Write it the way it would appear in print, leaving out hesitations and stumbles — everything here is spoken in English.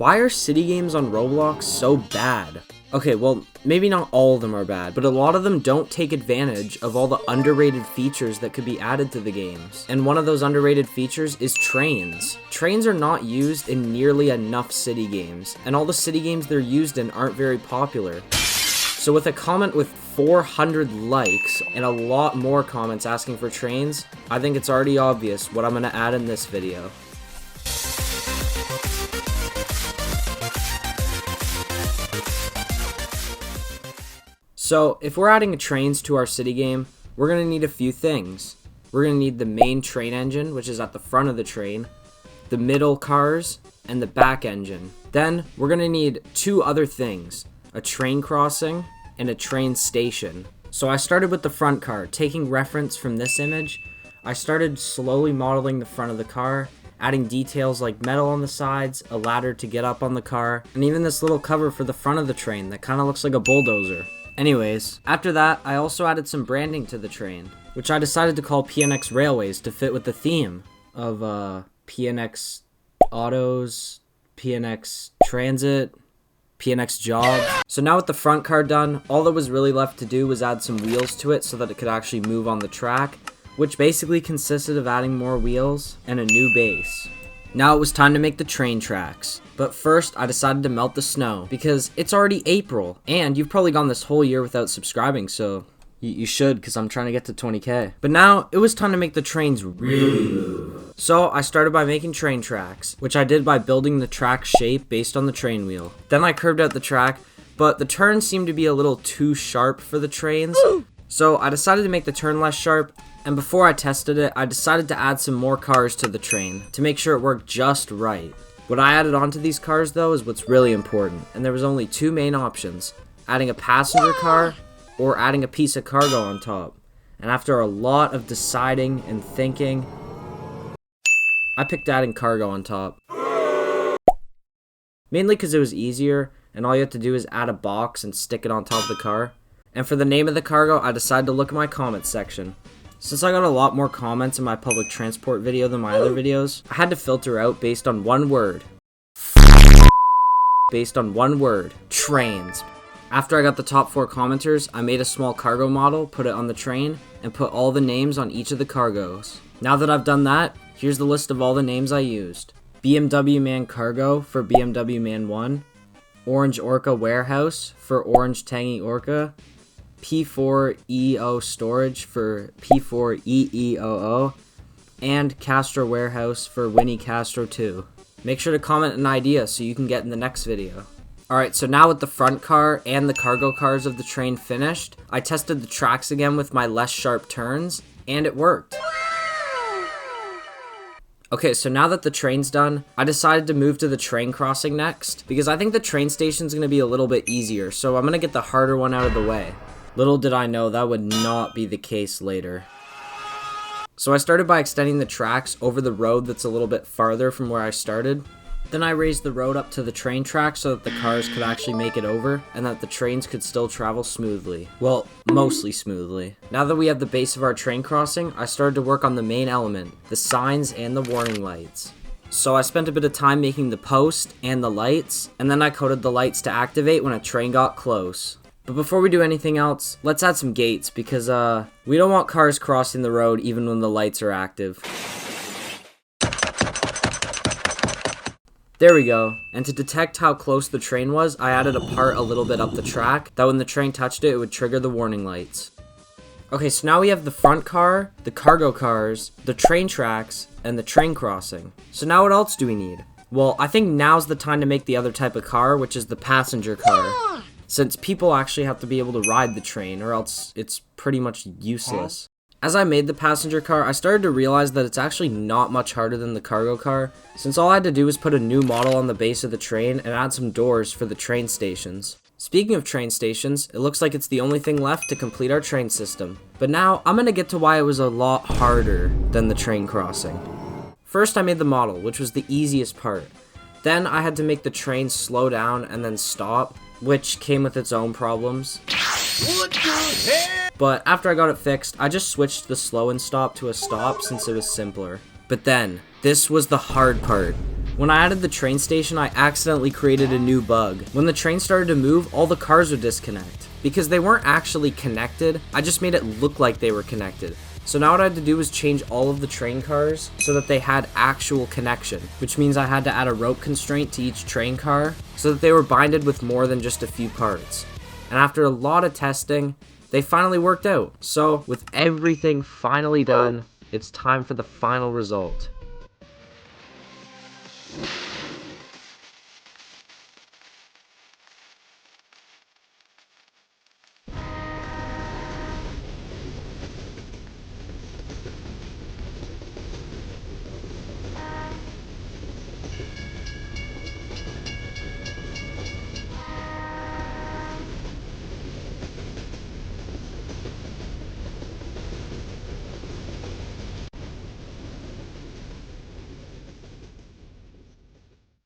Why are city games on Roblox so bad? Okay, well, maybe not all of them are bad, but a lot of them don't take advantage of all the underrated features that could be added to the games. And one of those underrated features is trains. Trains are not used in nearly enough city games, and all the city games they're used in aren't very popular. So with a comment with 400 likes and a lot more comments asking for trains, I think it's already obvious what I'm going to add in this video. So, if we're adding trains to our city game, we're going to need a few things. We're going to need the main train engine, which is at the front of the train, the middle cars, and the back engine. Then, we're going to need two other things, a train crossing and a train station. So I started with the front car, taking reference from this image. I started slowly modeling the front of the car, adding details like metal on the sides, a ladder to get up on the car, and even this little cover for the front of the train that kind of looks like a bulldozer. Anyways, after that, I also added some branding to the train, which I decided to call PNX Railways to fit with the theme of PNX Autos, PNX Transit, PNX Job. So now with the front car done, all that was really left to do was add some wheels to it so that it could actually move on the track, which basically consisted of adding more wheels and a new base. Now it was time to make the train tracks. But first, I decided to melt the snow, because it's already April, and you've probably gone this whole year without subscribing, so you should, because I'm trying to get to 20k. But now, it was time to make the trains really move. So, I started by making train tracks, which I did by building the track shape based on the train wheel. Then I curved out the track, but the turns seemed to be a little too sharp for the trains, so I decided to make the turn less sharp. And before I tested it, I decided to add some more cars to the train to make sure it worked just right. What I added onto these cars though is what's really important, and there was only two main options, adding a passenger car or adding a piece of cargo on top. And after a lot of deciding and thinking, I picked adding cargo on top. Mainly because it was easier, and all you have to do is add a box and stick it on top of the car. And for the name of the cargo, I decided to look at my comments section. Since I got a lot more comments in my public transport video than my other videos, I had to filter out based on one word. Trains. After I got the top 4 commenters, I made a small cargo model, put it on the train, and put all the names on each of the cargos. Now that I've done that, here's the list of all the names I used. BMW Man Cargo for BMW Man 1, Orange Orca Warehouse for Orange Tangy Orca, P4EO Storage for P4EEOO, and Castro Warehouse for Winnie Castro 2. Make sure to comment an idea so you can get in the next video. Alright, so now with the front car and the cargo cars of the train finished, I tested the tracks again with my less sharp turns, and it worked. Okay, so now that the train's done, I decided to move to the train crossing next, because I think the train station's going to be a little bit easier, so I'm going to get the harder one out of the way. Little did I know that would not be the case later. So I started by extending the tracks over the road that's a little bit farther from where I started. Then I raised the road up to the train track so that the cars could actually make it over, and that the trains could still travel smoothly. Well, mostly smoothly. Now that we have the base of our train crossing, I started to work on the main element, the signs and the warning lights. So I spent a bit of time making the post and the lights, and then I coded the lights to activate when a train got close. But before we do anything else, let's add some gates, because we don't want cars crossing the road even when the lights are active. There we go. And to detect how close the train was, I added a part a little bit up the track, that when the train touched it, it would trigger the warning lights. Okay, so now we have the front car, the cargo cars, the train tracks, and the train crossing. So now what else do we need? Well, I think now's the time to make the other type of car, which is the passenger car. Since people actually have to be able to ride the train, or else it's pretty much useless. As I made the passenger car, I started to realize that it's actually not much harder than the cargo car, since all I had to do was put a new model on the base of the train and add some doors for the train stations. Speaking of train stations, it looks like it's the only thing left to complete our train system. But now, I'm gonna get to why it was a lot harder than the train crossing. First, I made the model, which was the easiest part. Then, I had to make the train slow down and then stop, which came with its own problems. What the heck? But after I got it fixed, I just switched the slow and stop to a stop since it was simpler. But then, this was the hard part. When I added the train station, I accidentally created a new bug. When the train started to move, all the cars would disconnect. Because they weren't actually connected, I just made it look like they were connected. So now what I had to do was change all of the train cars so that they had actual connection, which means I had to add a rope constraint to each train car so that they were binded with more than just a few parts. And after a lot of testing, they finally worked out. So with everything finally done, it's time for the final result.